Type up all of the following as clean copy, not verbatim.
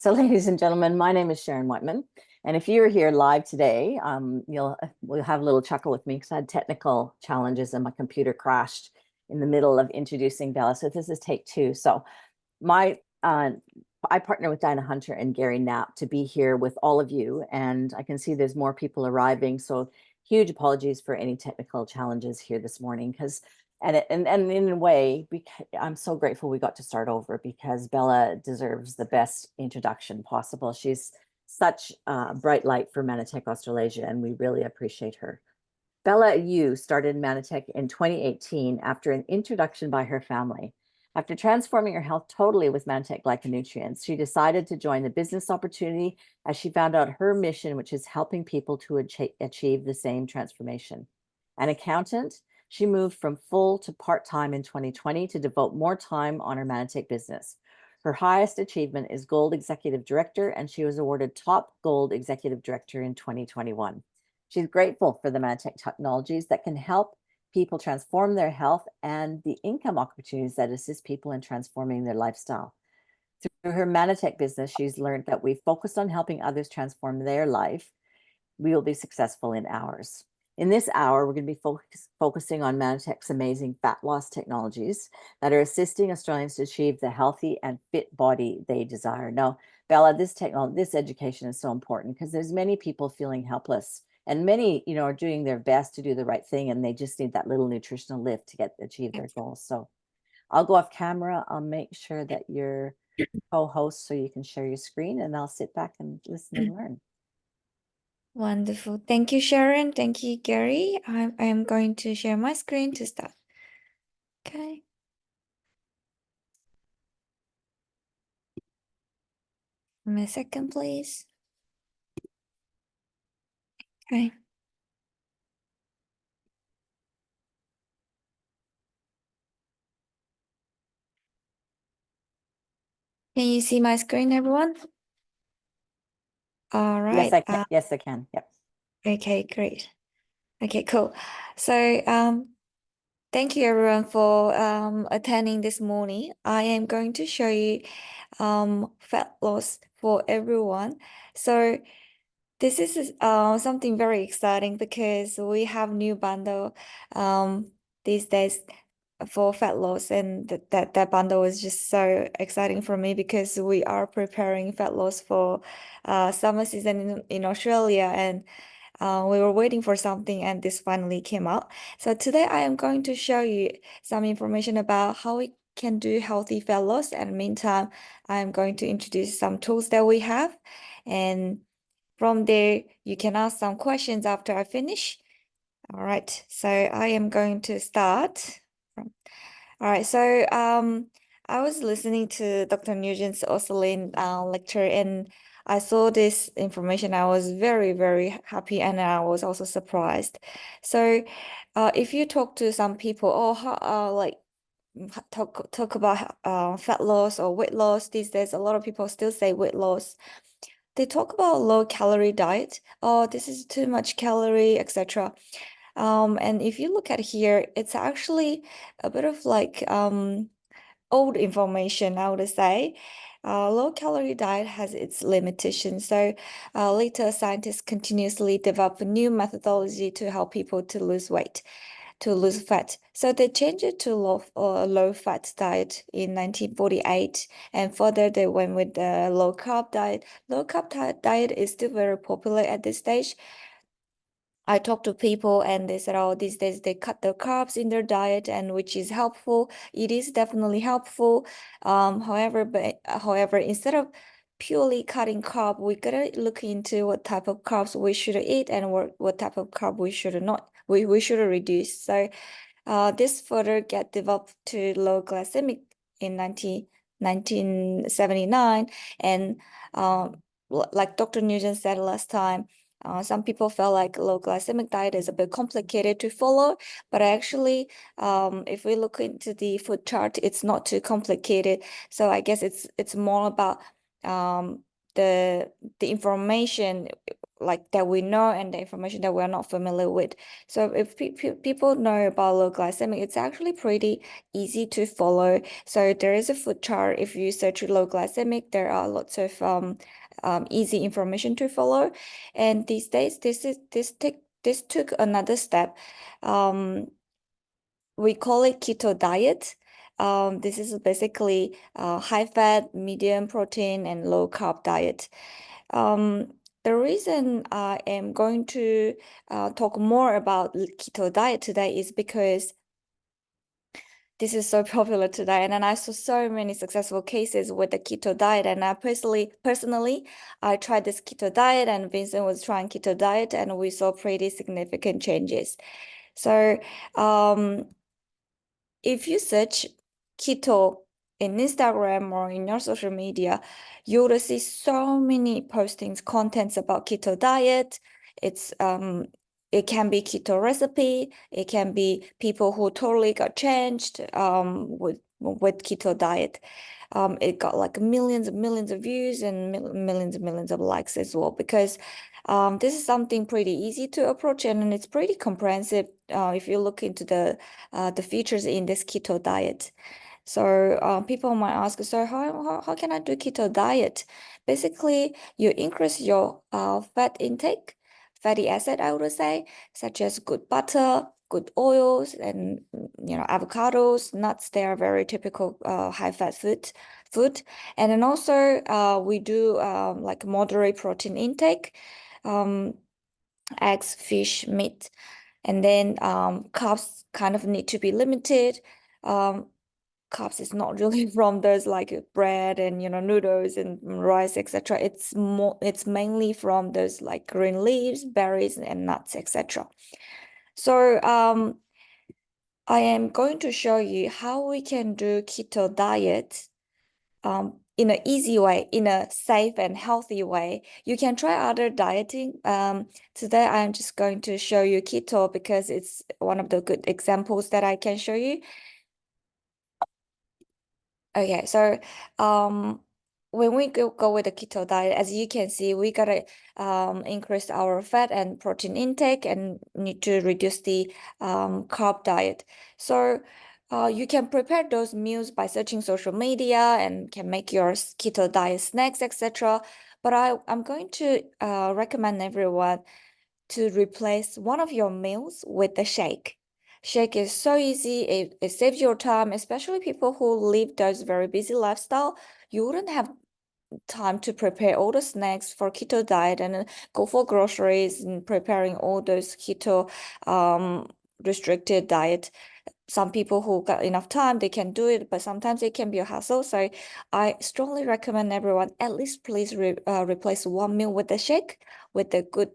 So, ladies and gentlemen, my name is Sharon Whitman. And if you're here live today, we'll have a little chuckle with me because I had technical challenges and my computer crashed in the middle of introducing Bella. So this is take two. So my I partner with Dinah Hunter and Gary Knapp to be here with all of you. And I can see there's more people arriving. So huge apologies for any technical challenges here this morning because and in a way, I'm so grateful we got to start over because Bella deserves the best introduction possible. She's such a bright light for Manatech Australasia, and we really appreciate her. Bella Yu started Manatech in 2018 after an introduction by her family. After transforming her health totally with Manatech glyconutrients, she decided to join the business opportunity as she found out her mission, which is helping people to achieve the same transformation. An accountant, she moved from full to part-time in 2020 to devote more time on her Manatech business. Her highest achievement is Gold Executive Director, and she was awarded Top Gold Executive Director in 2021. She's grateful for the Manatech technologies that can help people transform their health and the income opportunities that assist people in transforming their lifestyle. Through her Manatech business, she's learned that we focus on helping others transform their life. We will be successful in ours. In this hour, we're going to be focusing on Manatech's amazing fat loss technologies that are assisting Australians to achieve the healthy and fit body they desire. Now, Bella, this education is so important because there's many people feeling helpless, and many, are doing their best to do the right thing, and they just need that little nutritional lift to achieve their goals. So I'll go off camera. I'll make sure that you're co-host so you can share your screen, and I'll sit back and listen and learn. Wonderful. Thank you, Sharon. Thank you, Gary. I'm going to share my screen to start. Okay. Give me a second, please. Okay. Can you see my screen, everyone? All right. Yes, I can. Yes, I can. Yep. Okay, great. Okay, cool. So, thank you everyone for attending this morning. I am going to show you fat loss for everyone. So this is something very exciting because we have new bundle these days for fat loss, and that bundle is just so exciting for me because we are preparing fat loss for summer season in Australia, and we were waiting for something, and this finally came out. So today I am going to show you some information about how we can do healthy fat loss, and meantime I'm going to introduce some tools that we have, and from there you can ask some questions after I finish. All right, so I am going to start. All right, so I was listening to Dr. Nugent's Oceline lecture, and I saw this information. I was very, very happy, and I was also surprised. So if you talk to some people, talk about fat loss or weight loss these days, a lot of people still say weight loss. They talk about low calorie diet. Oh, this is too much calorie, etc. And if you look at here, it's actually a bit of like old information, I would say. Low calorie diet has its limitations. So later scientists continuously develop a new methodology to help people to lose weight, to lose fat. So they changed it to low fat diet in 1948, and further they went with the low carb diet. Low carb diet is still very popular at this stage. I talked to people and they said, oh, these days they cut the carbs in their diet, and which is helpful. It is definitely helpful. However, instead of purely cutting carb, we gotta look into what type of carbs we should eat and what type of carb we should not we should reduce. So this further get developed to low glycemic in 1979, and like Dr. Nugent said last time, some people felt like low glycemic diet is a bit complicated to follow, but actually, if we look into the food chart, it's not too complicated. So I guess it's more about the information like that we know and the information that we're not familiar with. So if people know about low glycemic, it's actually pretty easy to follow. So there is a food chart. If you search low glycemic, there are lots of easy information to follow. And these days, this took another step. We call it keto diet. This is basically high fat, medium protein, and low carb diet. The reason I am going to talk more about keto diet today is because this is so popular today, and then I saw so many successful cases with the keto diet. And I personally, I tried this keto diet, and Vincent was trying keto diet, and we saw pretty significant changes. So, if you search keto in Instagram or in your social media, you will see so many postings, contents about keto diet. It can be keto recipe. It can be people who totally got changed with keto diet. It got like millions and millions of views and millions and millions of likes as well, because this is something pretty easy to approach, and it's pretty comprehensive if you look into the features in this keto diet. So people might ask, so how can I do keto diet? Basically, you increase your fat intake, fatty acid, I would say, such as good butter, good oils, and avocados, nuts. They are very typical high fat food. And then also we do like moderate protein intake, um, eggs, fish, meat. And then carbs kind of need to be limited. Um, Carbs is not really from those like bread and noodles and rice, etc. It's mainly from those like green leaves, berries, and nuts, etc. So I am going to show you how we can do keto diet in an easy way, in a safe and healthy way. You can try other dieting. Today I'm just going to show you keto because it's one of the good examples that I can show you. Okay, so when we go with the keto diet, as you can see, we gotta increase our fat and protein intake and need to reduce the carb diet. So you can prepare those meals by searching social media and can make your keto diet snacks, etc. But I'm going to recommend everyone to replace one of your meals with a shake. Shake is so easy. It saves your time, especially people who live those very busy lifestyle. You wouldn't have time to prepare all the snacks for keto diet and go for groceries and preparing all those keto restricted diet. Some people who got enough time, they can do it, but sometimes it can be a hassle. So I strongly recommend everyone at least please replace one meal with a shake, with a good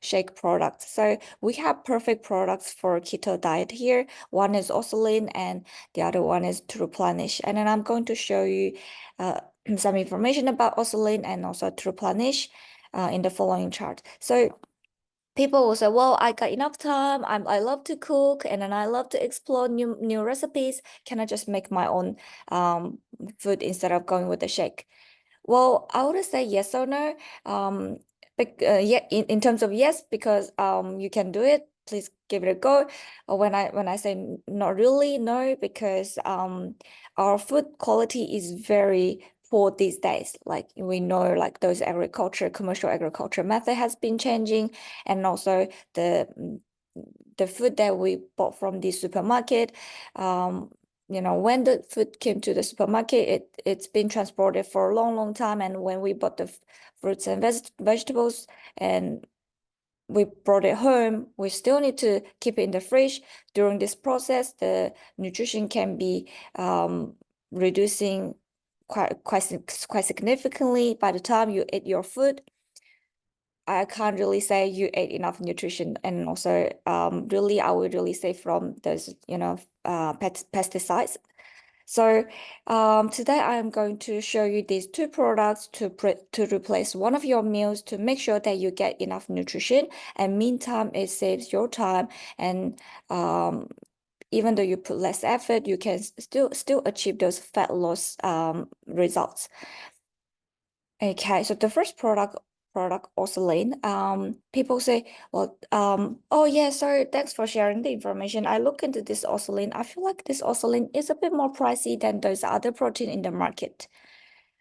shake product. So we have perfect products for keto diet here. One is Osaline and the other one is to replenish. And then I'm going to show you some information about Osaline and also to replenish in the following chart. So people will say, well, I got enough time. I love to cook and then I love to explore new recipes. Can I just make my own food instead of going with the shake? Well, I would say yes or no. Yeah, in terms of yes, because you can do it. Please give it a go. Or when I say not really, no, because our food quality is very poor these days. Like we know, like those commercial agriculture method has been changing, and also the food that we bought from the supermarket, when the food came to the supermarket, it's been transported for a long time. And when we bought the fruits and vegetables and we brought it home, we still need to keep it in the fridge. During this process, the nutrition can be reducing quite significantly by the time you eat your food. I can't really say you ate enough nutrition, and also really I would really say from those pesticides. So today I'm going to show you these two products to replace one of your meals to make sure that you get enough nutrition, and meantime it saves your time, and even though you put less effort, you can still achieve those fat loss results. Okay, so the first product product, Orsolane, people say, well, oh yeah, sorry, thanks for sharing the information. I look into this Orsolane. I feel like this Orsolane is a bit more pricey than those other protein in the market.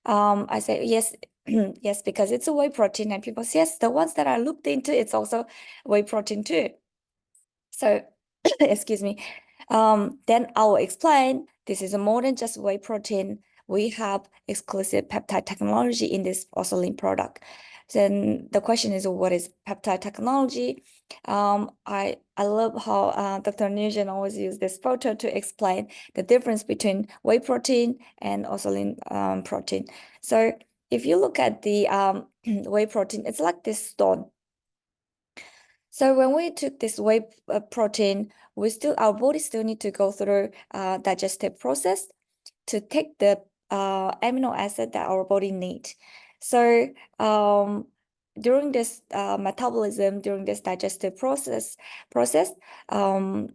I say yes, yes, because it's a whey protein, and people say, yes, the ones that I looked into, it's also whey protein too. So, excuse me. Then I will explain this is more than just whey protein. We have exclusive peptide technology in this Orsolin product. Then the question is, what is peptide technology? I love how Dr. Nugent always use this photo to explain the difference between whey protein and Orsolin protein. So if you look at the whey protein, it's like this stone. So when we took this whey protein, our body still need to go through digestive process to take the amino acid that our body need. So during this metabolism, during this digestive process, it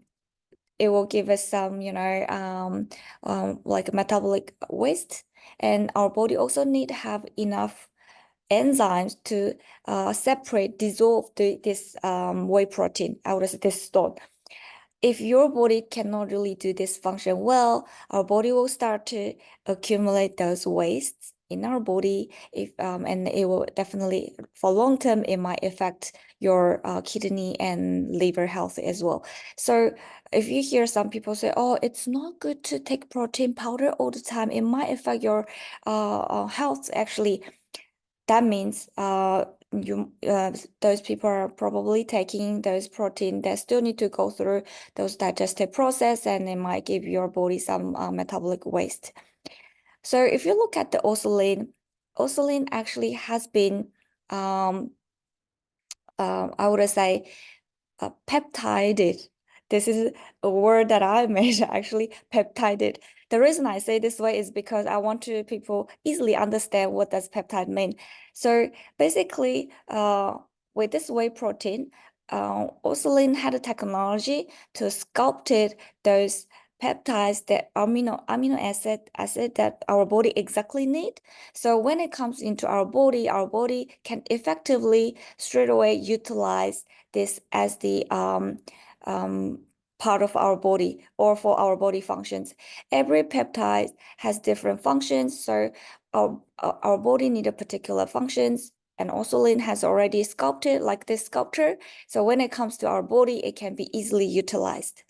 will give us some, like metabolic waste, and our body also need to have enough enzymes to dissolve this whey protein out of this stone. If your body cannot really do this function well, our body will start to accumulate those wastes in our body. And it will definitely, for long term, it might affect your kidney and liver health as well. So if you hear some people say, oh, it's not good to take protein powder all the time, it might affect your health. Actually, that means those people are probably taking those protein that still need to go through those digestive process, and it might give your body some metabolic waste. So if you look at the Orsolin actually has been I would say peptided. This is a word that I made actually, peptided. The reason I say this way is because I want to people easily understand what does peptide mean. So basically, with this whey protein, Orsolin had a technology to sculpted those peptides, that amino acid that our body exactly need. So when it comes into our body can effectively straight away utilize this as the part of our body or for our body functions. Every peptide has different functions, so our body need a particular functions, and Orsolin has already sculpted like this sculpture. So when it comes to our body, it can be easily utilized,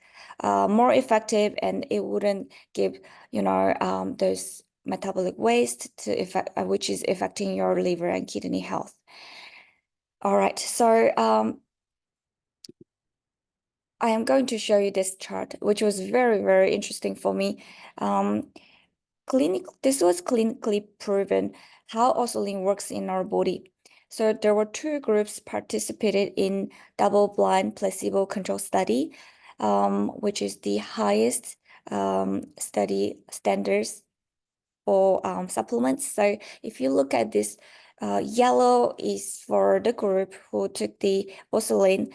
more effective, and it wouldn't give, those metabolic waste to effect, which is affecting your liver and kidney health. All right, so I am going to show you this chart, which was very, very interesting for me. This was clinically proven how Orsolin works in our body. So there were two groups participated in double-blind placebo-controlled study, which is the highest study standards for supplements. So if you look at this, yellow is for the group who took the Orsolin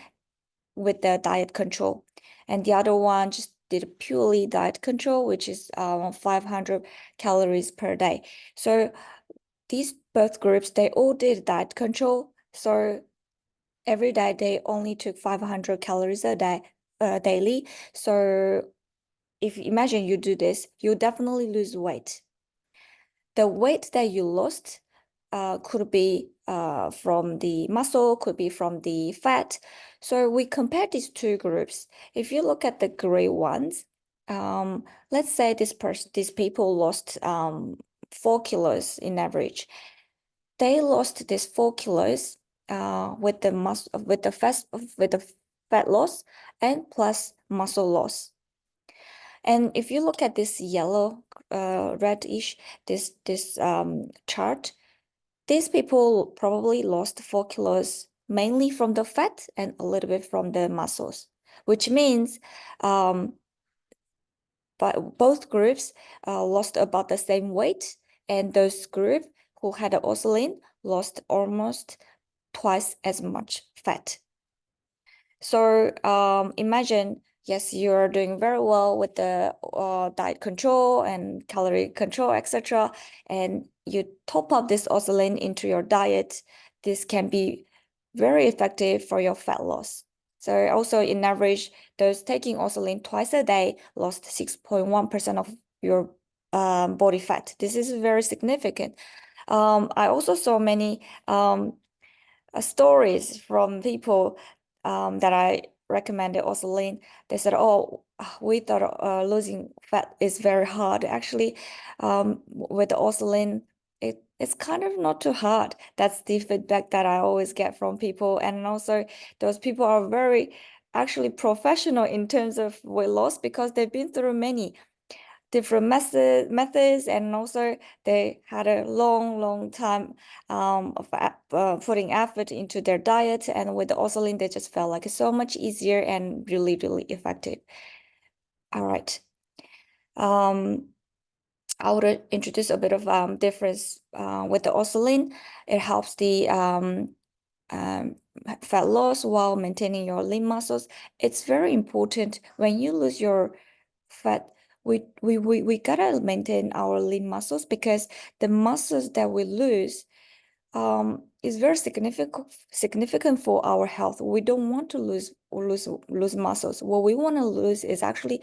with the diet control, and the other one just did purely diet control, which is 500 calories per day. So these both groups, they all did diet control. So every day they only took 500 calories a day daily. So if you imagine you do this, you definitely lose weight. The weight that you lost could be from the muscle, could be from the fat. So we compare these two groups. If you look at the gray ones, let's say these people lost 4 kilos in average. They lost this 4 kilos with the fat loss and plus muscle loss. And if you look at this yellow, reddish, this chart, these people probably lost 4 kilos mainly from the fat and a little bit from the muscles, which means but both groups lost about the same weight, and those group who had Orsolin lost almost twice as much fat. So imagine, yes, you're doing very well with the diet control and calorie control, etc. And you top up this Orsolin into your diet. this can be very effective for your fat loss. So also in average, those taking Osaline twice a day lost 6.1% of your body fat. This is very significant. I also saw many stories from people that I recommended Osaline. They said, "Oh, we thought losing fat is very hard. Actually, with the Osaline, it's kind of not too hard." That's the feedback that I always get from people, and also those people are very actually professional in terms of weight loss because they've been through many different methods, and also they had a long time of putting effort into their diet, and with the Osaline they just felt like it's so much easier and really effective. All right. I would introduce a bit of difference with the Osaline. It helps the fat loss while maintaining your lean muscles. It's very important when you lose your fat. We gotta maintain our lean muscles because the muscles that we lose is very significant for our health. We don't want to lose muscles. What we want to lose is actually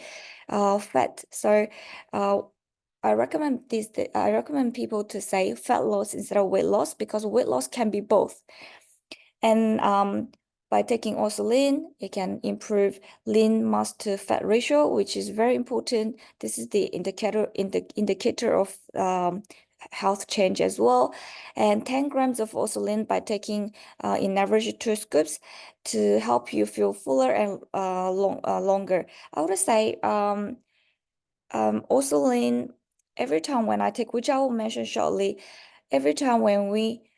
fat. So I recommend people to say fat loss instead of weight loss because weight loss can be both. And by taking Osaline, it can improve lean mass to fat ratio, which is very important. This is the indicator of health change as well. And 10 grams of Osaline by taking in average 2 scoops to help you feel fuller and longer. I would say Osaline, every time when I take, which I will mention shortly, every time when we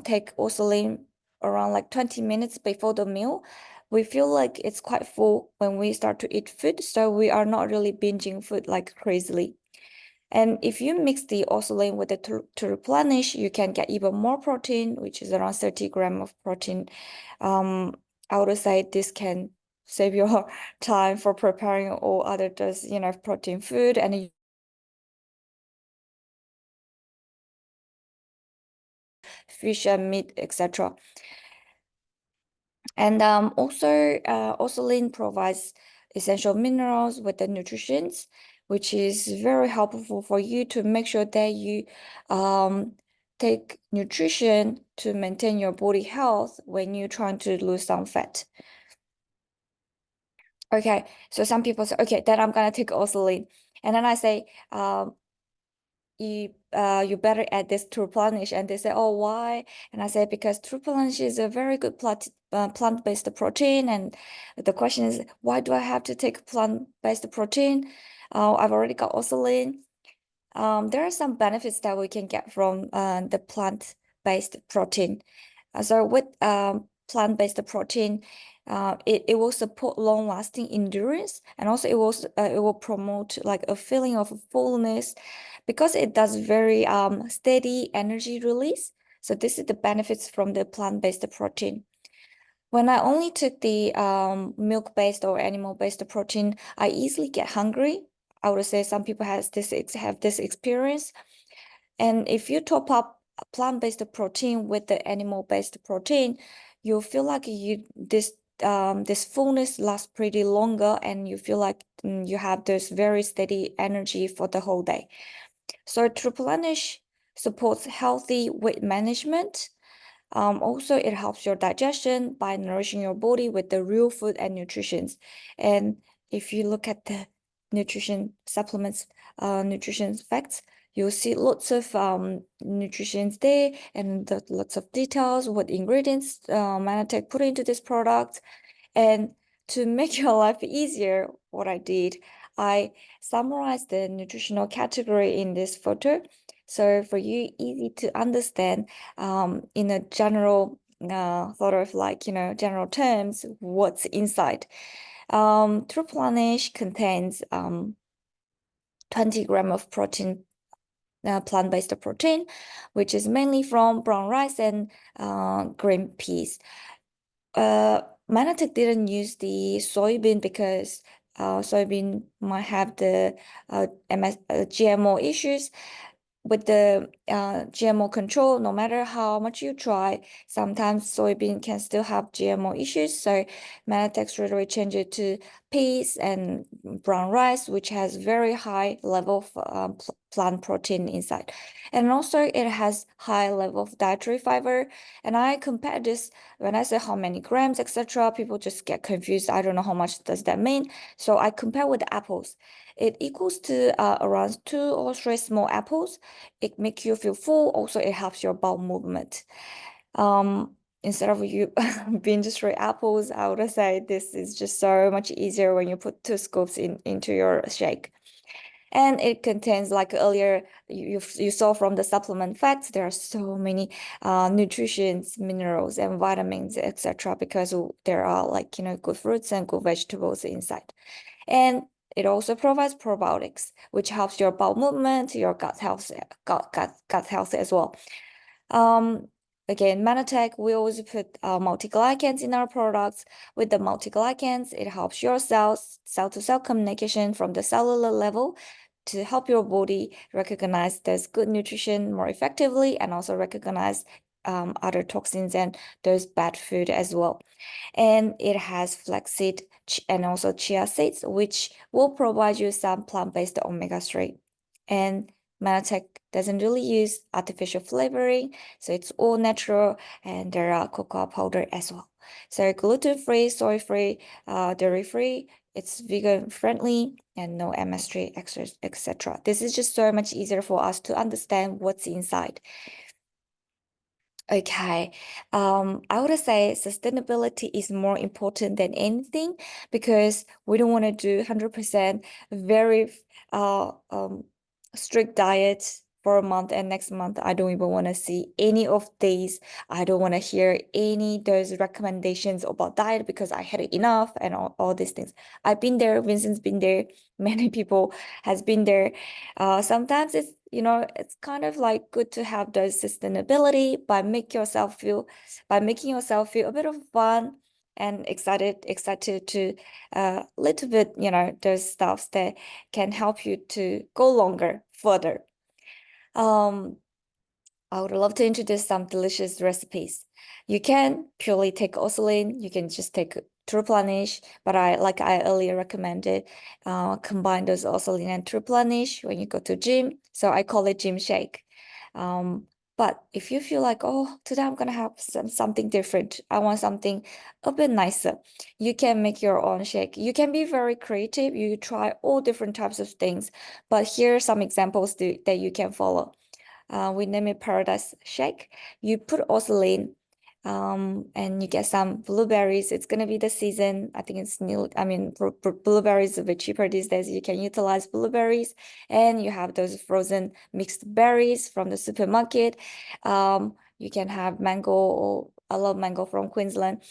take Osaline around like 20 minutes before the meal, we feel like it's quite full when we start to eat food. So we are not really binging food like crazily. And if you mix the Osaline with it to replenish, you can get even more protein, which is around 30 grams of protein. I would say this can save your time for preparing all other just, protein food, and fish and meat, etc. And also, Osaline provides essential minerals with the nutrients, which is very helpful for you to make sure that you take nutrition to maintain your body health when you're trying to lose some fat. Okay, so some people say, okay, then I'm gonna take Osaline. And then I say, you better add this to replenish, and they say, oh, why? And I say, because replenish is a very good plant-based protein, and the question is, why do I have to take plant-based protein? I've already got Osaline. There are some benefits that we can get from the plant-based protein. So with plant-based protein, it will support long-lasting endurance, and also it will promote like a feeling of fullness because it does very steady energy release. So this is the benefits from the plant-based protein. When I only took the milk-based or animal-based protein, I easily get hungry. I would say some people have this experience. And if you top up plant-based protein with the animal-based protein, you feel like this fullness lasts pretty longer, and you feel like you have this very steady energy for the whole day. So to replenish supports healthy weight management. Also, it helps your digestion by nourishing your body with the real food and nutrition. And if you look at the nutrition supplements, nutrition facts, you'll see lots of nutrition there and lots of details, what ingredients Manatech put into this product. And to make your life easier, what I did, I summarized the nutritional category in this photo. So for you, easy to understand in a general sort of like, general terms, what's inside. True Planish contains 20 grams of protein, plant-based protein, which is mainly from brown rice and green peas. Manatech didn't use the soybean because soybean might have the GMO issues. with the GMO control, no matter how much you try, sometimes soybean can still have GMO issues. So Manatech straight away change it to peas and brown rice, which has very high level of plant protein inside. And also it has high level of dietary fiber. And I compare this when I say how many grams, etc. People just get confused. I don't know how much does that mean. So I compare with apples. It equals to around 2 or 3 small apples. It makes you feel full. Also, it helps your bowel movement. Instead of you binge 3 apples, I would say this is just so much easier when you put 2 scoops into your shake. And it contains, like earlier you saw from the supplement facts, there are so many nutrients, minerals, and vitamins, etc. Because there are, like, good fruits and good vegetables inside. And it also provides probiotics, which helps your bowel movement, your gut health, gut health as well. Again, Manatech, we always put multi-glycans in our products. With the multi-glycans, it helps your cells, cell-to-cell communication from the cellular level to help your body recognize those good nutrition more effectively and also recognize other toxins and those bad food as well. And it has flaxseed and also chia seeds, which will provide you some plant-based omega-3. And Manatech doesn't really use artificial flavoring, so it's all natural, and there are cocoa powder as well. So gluten-free, soy-free, dairy-free, it's vegan-friendly, and no MSG, etc. This is just so much easier for us to understand what's inside. Okay, I would say sustainability is more important than anything because we don't want to do 100% very strict diets for a month, and next month I don't even want to see any of these. I don't want to hear any those recommendations about diet because I had enough and all these things. I've been there, Vincent's been there, many people has been there. Sometimes it's kind of like good to have those sustainability by making yourself feel a bit of fun and excited to little bit, those stuffs that can help you to go longer, further. I would love to introduce some delicious recipes. You can purely take Osaline, you can just take Truplanish, but like I earlier recommended, combine those Osaline and Truplanish when you go to gym. So I call it gym shake. But if you feel like, oh, today I'm gonna have something different, I want something a bit nicer, you can make your own shake. You can be very creative. You try all different types of things, but here are some examples that you can follow. We name it Paradise Shake. You put Osaline, and you get some blueberries. It's gonna be the season. I think it's new. I mean, blueberries are a bit cheaper these days. You can utilize blueberries, and you have those frozen mixed berries from the supermarket. You can have mango, or I love mango from Queensland.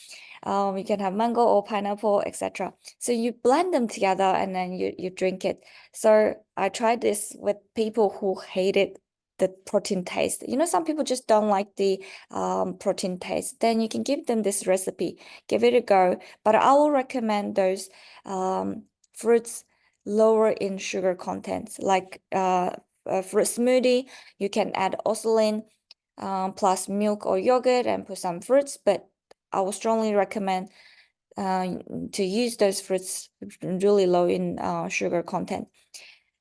You can have mango or pineapple, etc. So you blend them together and then you drink it. So I tried this with people who hated the protein taste. Some people just don't like the protein taste. Then you can give them this recipe, give it a go. But I will recommend those fruits lower in sugar content, like a fruit smoothie. You can add Osaline plus milk or yogurt and put some fruits, but I would strongly recommend to use those fruits really low in sugar content.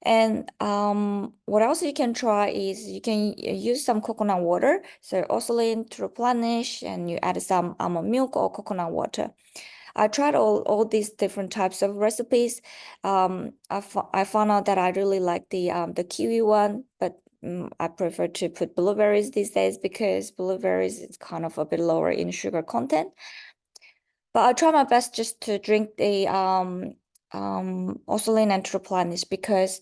And what else you can try is you can use some coconut water. So Osaline to replenish, and you add some almond milk or coconut water. I tried all these different types of recipes. I found out that I really like the kiwi one, but I prefer to put blueberries these days because blueberries is kind of a bit lower in sugar content. But I try my best just to drink the Osaline and Truplanish because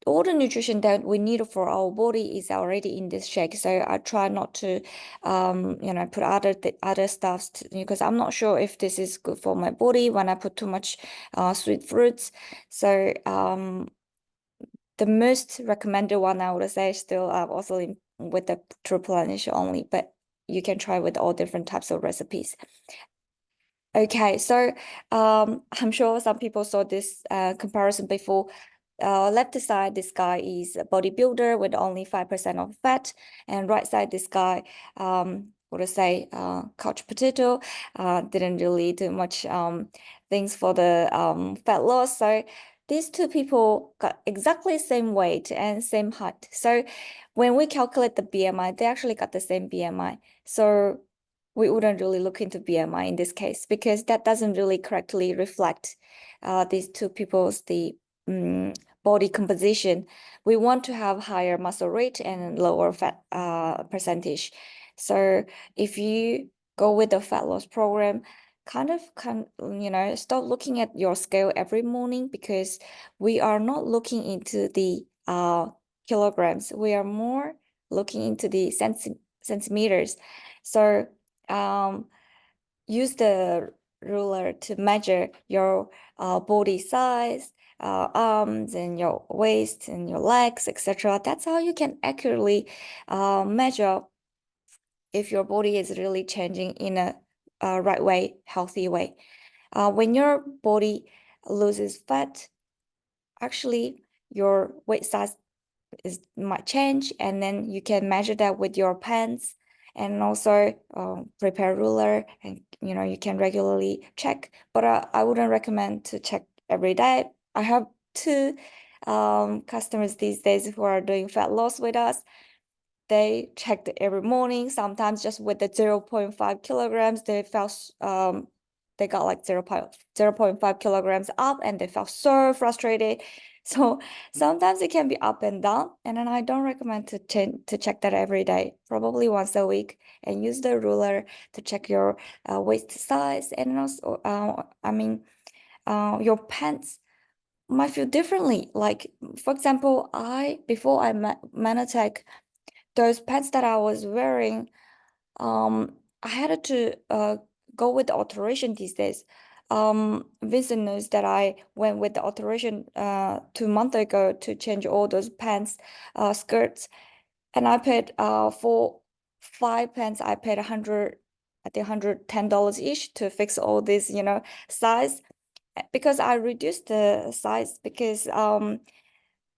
all the nutrition that we need for our body is already in this shake. So I try not to, put other stuffs because I'm not sure if this is good for my body when I put too much sweet fruits. So the most recommended one I would say still also with the Truplanish only, but you can try with all different types of recipes. Okay, so I'm sure some people saw this comparison before. left side, this guy is a bodybuilder with only 5% of fat, and right side, this guy, what to say, couch potato, didn't really do much things for the fat loss. So these two people got exactly the same weight and same height. So when we calculate the BMI, they actually got the same BMI. So we wouldn't really look into BMI in this case because that doesn't really correctly reflect these two people's body composition. We want to have higher muscle rate and lower fat percentage. So if you go with the fat loss program, stop looking at your scale every morning because we are not looking into the kilograms. We are more looking into the centimeters. So use the ruler to measure your body size, arms and your waist and your legs, etc. That's how you can accurately measure if your body is really changing in a right way, healthy way. When your body loses fat, actually your weight size might change, and then you can measure that with your pants, and also prepare ruler, and you can regularly check, but I wouldn't recommend to check every day. I have two customers these days who are doing fat loss with us. They checked every morning, sometimes just with the 0.5 kilograms, they felt they got like 0.5 kilograms up and they felt so frustrated. So sometimes it can be up and down, and then I don't recommend to check that every day, probably once a week, and use the ruler to check your waist size, and also your pants might feel differently. Like for example, before I met Manatech, those pants that I was wearing, I had to go with the alteration these days. Vincent knows that I went with the alteration 2 months ago to change all those pants, skirts, and I paid for 5 pants. I paid I think $110 each to fix all this, size, because I reduced the size because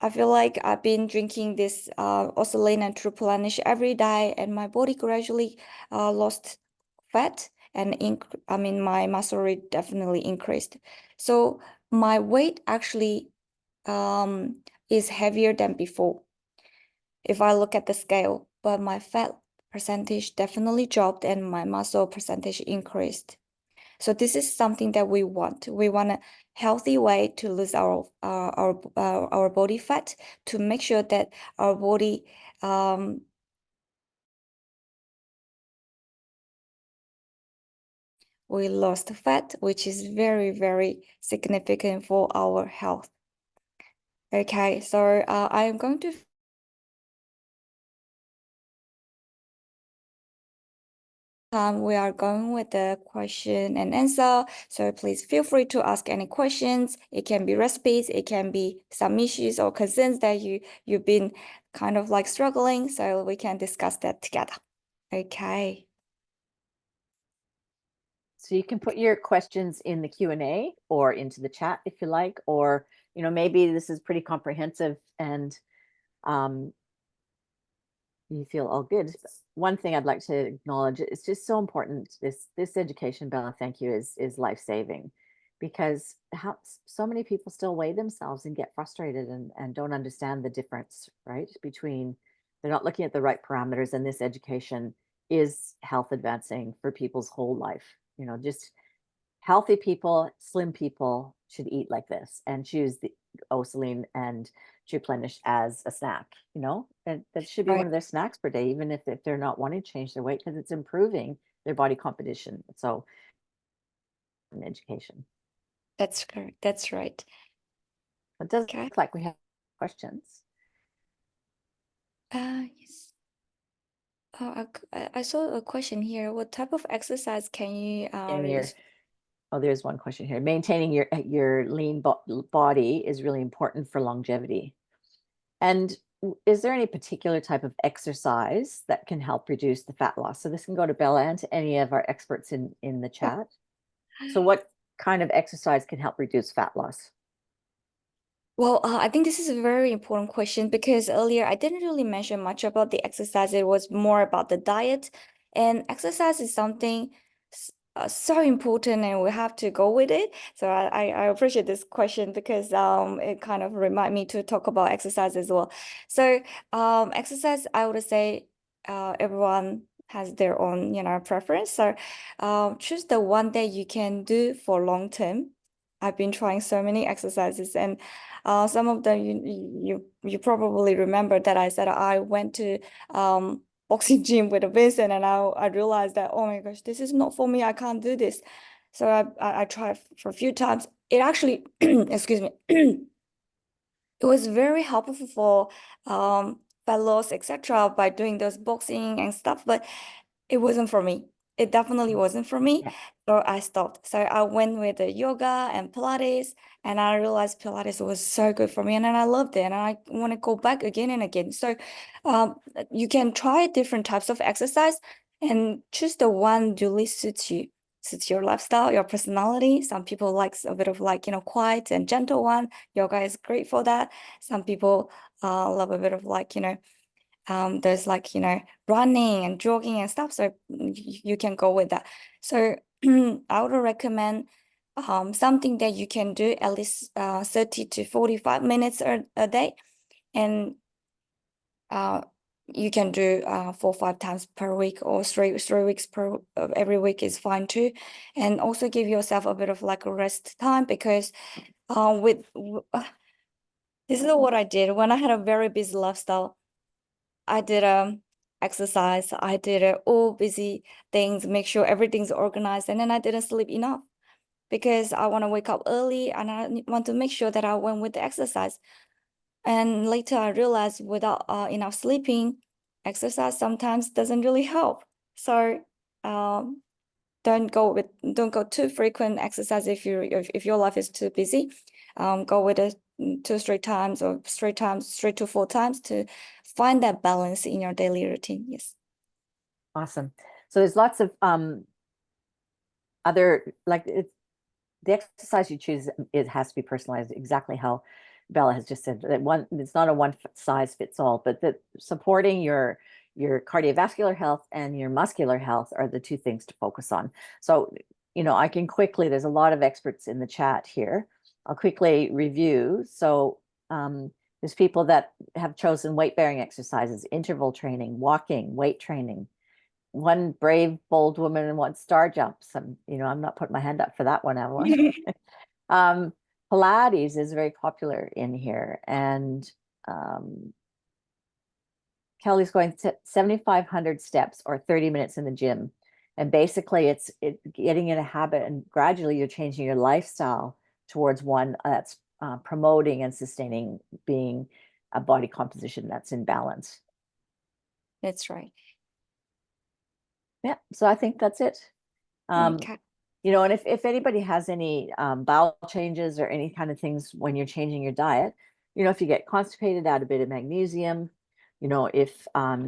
I feel like I've been drinking this Osaline and Truplenish every day, and my body gradually lost fat, and my muscle rate definitely increased. So my weight actually is heavier than before if I look at the scale, but my fat percentage definitely dropped and my muscle percentage increased. So this is something that we want. We want a healthy way to lose our body fat, to make sure that our body we lost fat, which is very, very significant for our health. Okay, so I am going to we are going with the question and answer. So please feel free to ask any questions. It can be recipes, it can be some issues or concerns that you've been kind of like struggling, so we can discuss that together. Okay. So you can put your questions in the Q&A or into the chat if you like, or maybe this is pretty comprehensive and you feel all good. One thing I'd like to acknowledge, it's just so important. This education, Bella, thank you, is life-saving, because so many people still weigh themselves and get frustrated and don't understand the difference, right? Between they're not looking at the right parameters, and this education is health advancing for people's whole life. Just healthy people, slim people should eat like this and choose the Osaline and replenish as a snack, and that should be one Right. of their snacks per day, even if they're not wanting to change their weight, because it's improving their body composition. So, in education. That's correct. That's right. It does Okay. look like we have questions. Yes. I saw a question here. What type of exercise can you And reduce? there's one question here. Maintaining your lean body is really important for longevity. And is there any particular type of exercise that can help reduce the fat loss? So this can go to Bella and to any of our experts in the chat. So what kind of exercise can help reduce fat loss? Well, I think this is a very important question because earlier I didn't really mention much about the exercise. It was more about the diet, and exercise is something so important, and we have to go with it. So I appreciate this question because it kind of remind me to talk about exercise as well. So exercise, I would say everyone has their own, preference. So choose the one that you can do for long term. I've been trying so many exercises, and some of them you probably remember that I said I went to boxing gym with a Vincent, and I realized that, oh my gosh, this is not for me. I can't do this. So I tried for a few times. It actually, excuse me, it was very helpful for fat loss, etc. by doing those boxing and stuff, but it wasn't for me. It definitely wasn't for me. Yeah. So I stopped. So I went with the yoga and Pilates, and I realized Pilates was so good for me, and then I loved it, and I want to go back again and again. So um, you can try different types of exercise and choose the one really suits you, suits your lifestyle, your personality. Some people like a bit of like, quiet and gentle one. Yoga is great for that. Some people love a bit of like, there's like, running and jogging and stuff. So you can go with that. So I would recommend something that you can do at least 30 to 45 minutes a day. And uh, you can do 4 or 5 times per week, or three weeks per every week is fine too. And also give yourself a bit of like a rest time, because this is what I did when I had a very busy lifestyle. I did exercise, I did all busy things, make sure everything's organized, and then I didn't sleep enough because I want to wake up early, and I want to make sure that I went with the exercise. And later I realized without enough sleeping, exercise sometimes doesn't really help. So um, don't go too frequent exercise if your life is too busy. Go with it 2 3 times, or 3 times, 3 to 4 times, to find that balance in your daily routine. Yes. Awesome. So there's lots of other, like, the exercise you choose, it has to be personalized exactly how Bella has just said. That one, it's not a one size fits all, but that supporting your cardiovascular health and your muscular health are the two things to focus on. So, I can quickly, there's a lot of experts in the chat here. I'll quickly review. So there's people that have chosen weight bearing exercises, interval training, walking, weight training. One brave, bold woman and one star jumps. I'm not putting my hand up for that one, Evelyn. Um, Pilates is very popular in here, and um, Kelly's going 7,500 steps or 30 minutes in the gym. And basically, it's getting in a habit, and gradually you're changing your lifestyle towards one that's promoting and sustaining being a body composition that's in balance. That's right. Yeah, so I think that's it. Okay. And if anybody has any bowel changes or any kind of things when you're changing your diet, if you get constipated, add a bit of magnesium. If I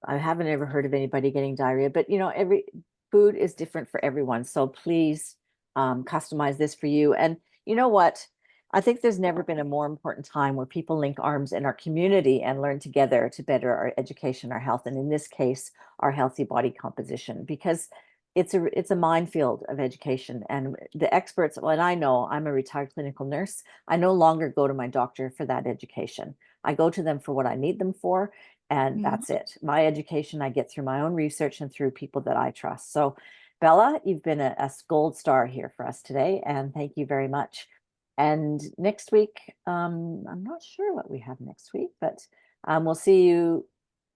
haven't ever heard of anybody getting diarrhea, but every food is different for everyone. So please customize this for you. And you know what? I think there's never been a more important time where people link arms in our community and learn together to better our education, our health, and in this case, our healthy body composition, because it's a minefield of education, and the experts, well, and I know I'm a retired clinical nurse. I no longer go to my doctor for that education. I go to them for what I need them for, and Mhm. that's it. My education I get through my own research and through people that I trust. So Bella, you've been a gold star here for us today, and thank you very much. And next week, I'm not sure what we have next week, but we'll see you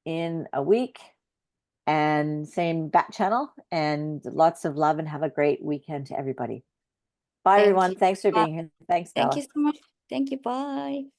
in a week, and same bat channel, and lots of love, and have a great weekend to everybody. Bye, Thank everyone. you. Thanks for being here. Thanks, Thank you Bella. so much. Thank you. Bye.